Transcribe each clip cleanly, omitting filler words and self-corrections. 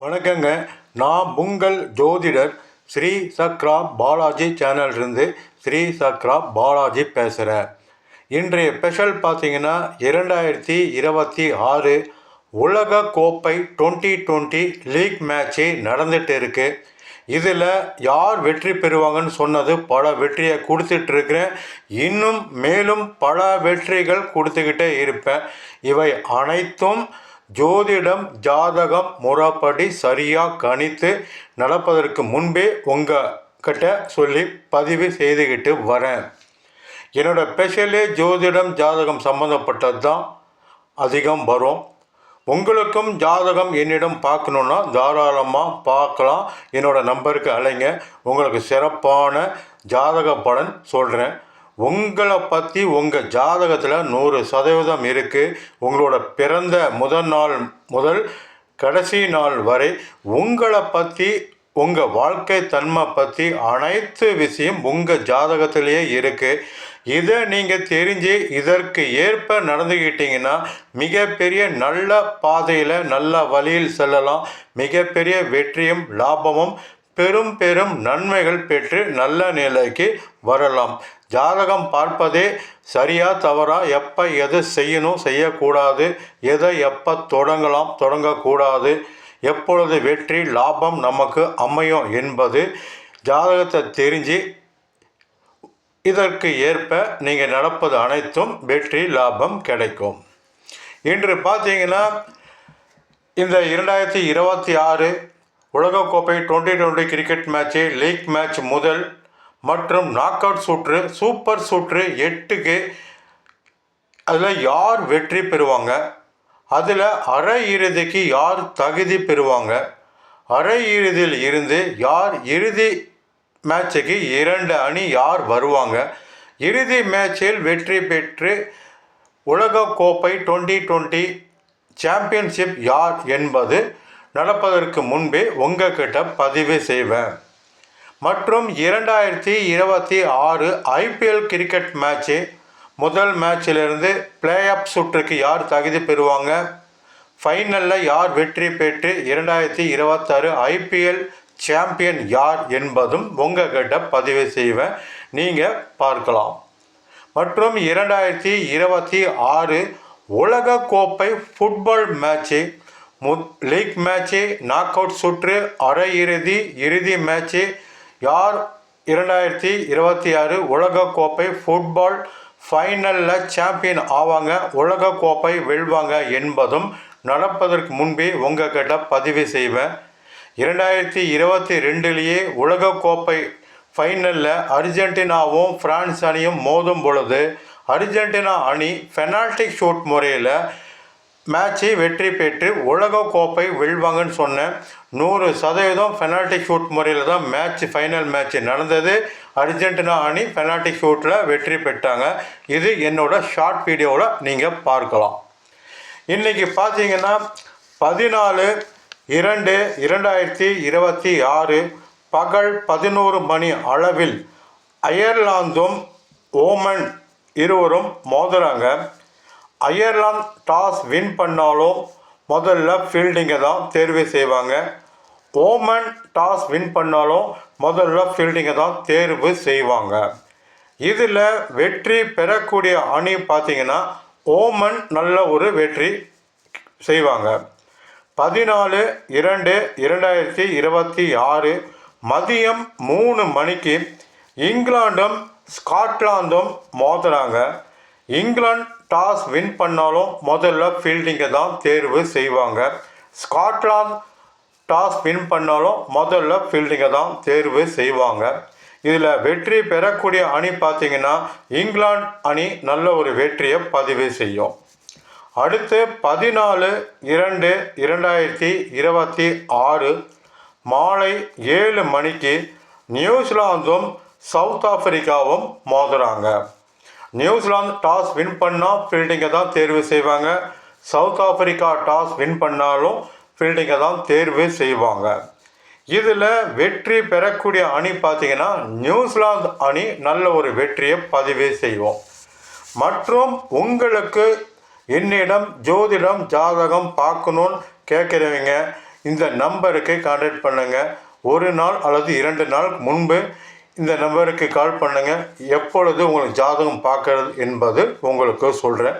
வணக்கங்க. நான் உங்கள் ஜோதிடர் ஸ்ரீ சக்ரா பாலாஜி சேனல்லேருந்து ஸ்ரீ சக்ரா பாலாஜி பேசுகிறேன். இன்றைய ஸ்பெஷல் பார்த்தீங்கன்னா 2026 உலக கோப்பை 2020 லீக் மேட்ச்சு நடந்துகிட்டு இருக்கு. இதில் யார் வெற்றி பெறுவாங்கன்னு சொன்னது பல வெற்றியை கொடுத்துட்ருக்கிறேன். இன்னும் மேலும் பல வெற்றிகள் கொடுத்துக்கிட்டே இருப்பேன். இவை அனைத்தும் ஜோதிடம் ஜாதகம் முறைப்படி சரியாக கணித்து நடப்பதற்கு முன்பே உங்ககிட்ட சொல்லி பதிவு செய்துக்கிட்டு வரேன். என்னோடய ஸ்பெஷலே ஜோதிடம் ஜாதகம் சம்மந்தப்பட்டது தான் அதிகம் வரும். உங்களுக்கும் ஜாதகம் என்னிடம் பார்க்கணுன்னா தாராளமாக பார்க்கலாம். என்னோடய நம்பருக்கு அழைங்க. உங்களுக்கு சிறப்பான ஜாதக பலன் சொல்கிறேன். உங்களை பற்றி உங்கள் ஜாதகத்தில் 100% இருக்குது. உங்களோட பிறந்த முதல் நாள் முதல் கடைசி நாள் வரை உங்களை பற்றி உங்கள் வாழ்க்கை தன்மை பற்றி அனைத்து விஷயம் உங்கள் ஜாதகத்திலேயே இருக்குது. இதை நீங்கள் தெரிஞ்சு இதற்கு ஏற்ப நடந்துக்கிட்டிங்கன்னா மிகப்பெரிய நல்ல பாதையில் நல்ல வழியில் செல்லலாம். மிகப்பெரிய வெற்றியும் லாபமும் பெரும் பெரும் நன்மைகள் பெற்று நல்ல நிலைக்கு வரலாம். ஜாதகம் பார்ப்பதே சரியா தவறா, எப்போ எது செய்யணும் செய்யக்கூடாது, எதை எப்போ தொடங்கக்கூடாது, எப்பொழுது வெற்றி லாபம் நமக்கு அமையும் என்பது ஜாதகத்தை தெரிஞ்சு இதற்கு ஏற்ப நீங்கள் நடப்பது அனைத்தும் வெற்றி லாபம் கிடைக்கும். இன்று பார்த்தீங்கன்னா இந்த 2026 உலகக்கோப்பை 2020 கிரிக்கெட் மேட்ச்சு லீக் மேட்ச் முதல் மற்றும் நாக் அவுட் சுற்று சூப்பர் சுற்று 8க்கு அதில் யார் வெற்றி பெறுவாங்க, அதில் அரை இறுதிக்கு யார் தகுதி பெறுவாங்க, அரை இறுதியில் இருந்து யார் இறுதி மேட்சுக்கு 2 அணி யார் வருவாங்க, இறுதி மேட்சில் வெற்றி பெற்று உலகக்கோப்பை 2020 சாம்பியன்ஷிப் யார் என்பது நடப்பதற்கு முன்பே உங்ககிட்ட பதிவு செய்வேன். மற்றும் 2026 ஐபிஎல் கிரிக்கெட் மேட்ச்சு முதல் மேட்சிலிருந்து பிளே ஆஃப் சுற்றுக்கு யார் தகுதி பெறுவாங்க, ஃபைனலில் யார் வெற்றி பெற்று 2026 ஐபிஎல் சாம்பியன் யார் என்பதும் உங்ககிட்ட பதிவு செய்வேன். நீங்கள் பார்க்கலாம். மற்றும் 2026 உலகக்கோப்பை football match league match knock out சுற்று அரை இறுதி இறுதி மேட்ச்சு யார் 2026 உலகக்கோப்பை ஃபுட்பால் ஃபைனலில் சாம்பியன் ஆவாங்க, உலகக்கோப்பை வெல்வாங்க என்பதும் நடப்பதற்கு முன்பே உங்ககிட்ட பதிவு செய்வேன். 2022 உலகக்கோப்பை ஃபைனலில் அர்ஜென்டினாவும் பிரான்ஸ் அணியும் மோதும் பொழுது அர்ஜென்டினா அணி பெனால்டி ஷூட் முறையில் மேட்சை வெற்றி பெற்று உலகக்கோப்பை வெல்வாங்கன்னு சொன்னேன். 100% பெனால்டி ஷூட் முறையில் தான் ஃபைனல் மேட்ச் நடந்தது. அர்ஜென்டினா அணி பெனால்டி ஷூட்டில் வெற்றி பெற்றாங்க. இது என்னோடய ஷார்ட் வீடியோவில் நீங்கள் பார்க்கலாம். இன்றைக்கி பார்த்தீங்கன்னா 14/2/2026 பகல் 11 மணி அளவில் அயர்லாந்தும் ஓமன் இருவரும் மோதுறாங்க. அயர்லாந்து டாஸ் வின் பண்ணாலும் முதல்ல ஃபீல்டிங்கை தான் தேர்வு செய்வாங்க. ஓமன் டாஸ் வின் பண்ணாலும் முதல்ல ஃபீல்டிங்கை தான் தேர்வு செய்வாங்க. இதில் வெற்றி பெறக்கூடிய அணி பார்த்திங்கன்னா ஓமன் நல்ல ஒரு வெற்றி செய்வாங்க. 14/2/2026 மதியம் 3 மணிக்கு இங்கிலாண்டும் ஸ்காட்லாந்தும் மோதுறாங்க. இங்கிலாந்து டாஸ் வின் பண்ணாலும் முதல்ல ஃபீல்டிங்கை தான் தேர்வு செய்வாங்க. ஸ்காட்லாந்து டாஸ் வின் பண்ணாலும் முதல்ல ஃபீல்டிங்கை தான் தேர்வு செய்வாங்க. இதில் வெற்றி பெறக்கூடிய அணி பார்த்திங்கன்னா இங்கிலாந்து அணி நல்ல ஒரு வெற்றியை பதிவு செய்யும். அடுத்து 14/2/2026 மாலை 7 மணிக்கு நியூசிலாந்தும் சவுத் ஆப்பிரிக்காவும் மோதுறாங்க. நியூசிலாந்து டாஸ் வின் பண்ணால் ஃபீல்டிங்கை தான் தேர்வு செய்வாங்க. சவுத் ஆப்பிரிக்கா டாஸ் வின் பண்ணாலும் ஃபீல்டிங்கை தான் தேர்வு செய்வாங்க. இதில் வெற்றி பெறக்கூடிய அணி பார்த்திங்கன்னா நியூசிலாந்து அணி நல்ல ஒரு வெற்றியை பதிவு செய்வோம். மற்றும் உங்களுக்கு என்னிடம் ஜோதிடம் ஜாதகம் பார்க்கணுன்னு கேட்குறவங்க இந்த நம்பருக்கு கான்டாக்ட் பண்ணுங்கள். ஒரு நாள் அல்லது 2 நாள் முன்பு இந்த நம்பருக்கு கால் பண்ணுங்கள். எப்பொழுது உங்களுக்கு ஜாதகம் பார்க்கறது என்பது உங்களுக்கு சொல்கிறேன்.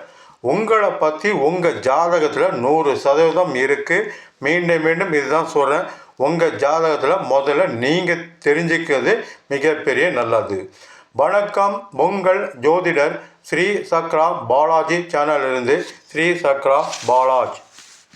உங்களை பற்றி உங்கள் ஜாதகத்தில் 100% இருக்குது. மீண்டும் மீண்டும் இதுதான் சொல்கிறேன். உங்கள் ஜாதகத்தில் முதல்ல நீங்கள் தெரிஞ்சுக்கிறது மிகப்பெரிய நல்லது. வணக்கம். உங்கள் ஜோதிடர் ஸ்ரீ சக்ரா பாலாஜி சேனலிலிருந்து ஸ்ரீ சக்ரா பாலாஜி.